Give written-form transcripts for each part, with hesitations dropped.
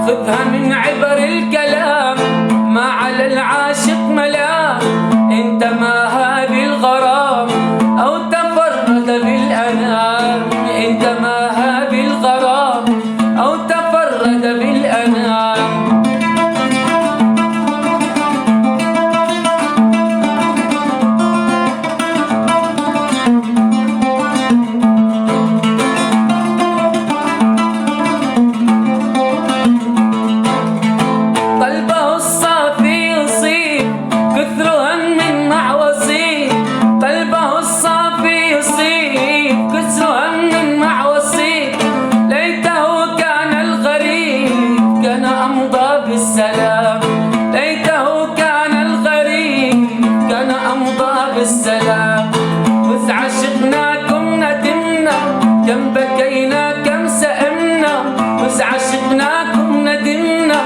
خذها من عبر الكلام ما على العاشق ملام، انت ما هذه الغرام او تفرد بالانام، انت ما هذه الغرام او تفرد بالانام. قلبه الصافي يصيب كثر هم مع وصيب، قلبه الصافي يصيب كثر هم مع وصيب، ليته كان الغريب كان أمضى بالسلام، ليته كان الغريب كان أمضى بالسلام. وإذ عشقناكم ندمنا كم بكينا كم سئمنا، وإذ عشقناكم ندمنا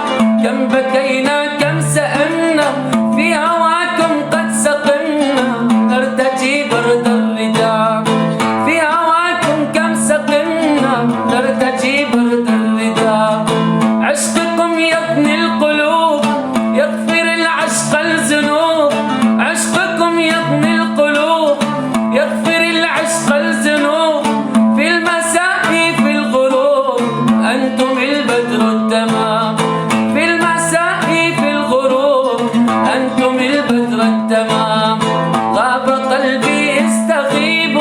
كم بكينا كم سئمنا، في هواكم قد سقمنا نرتجي برد الرداء، في هواكم كم سقمنا نرتجي برد الرداء. عشقكم يفني القلوب يغفر العشق الذنوب، عشقكم يفني القلوب يغفر العشق الذنوب، في المساء في الغروب أنتم البدر التمام، في المساء في الغروب أنتم البدر التمام. غاب قلبي استغيب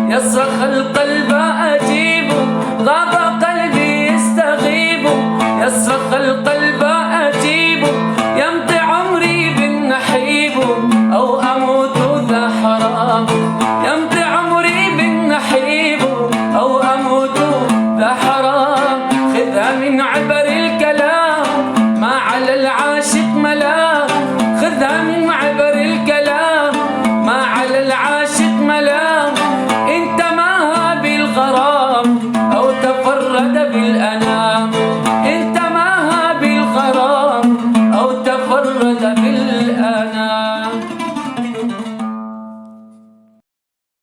يصرخ القلب أجيب، غاب قلبي يستغيب يصرخ القلب أجيب، يمضي عمري بالنحيب أو أموت ذا حرام، يمضي عمري بالنحيب أو أموت ذا حرام. خذها من عبر الكلام ما على العاشق ملام، خذها من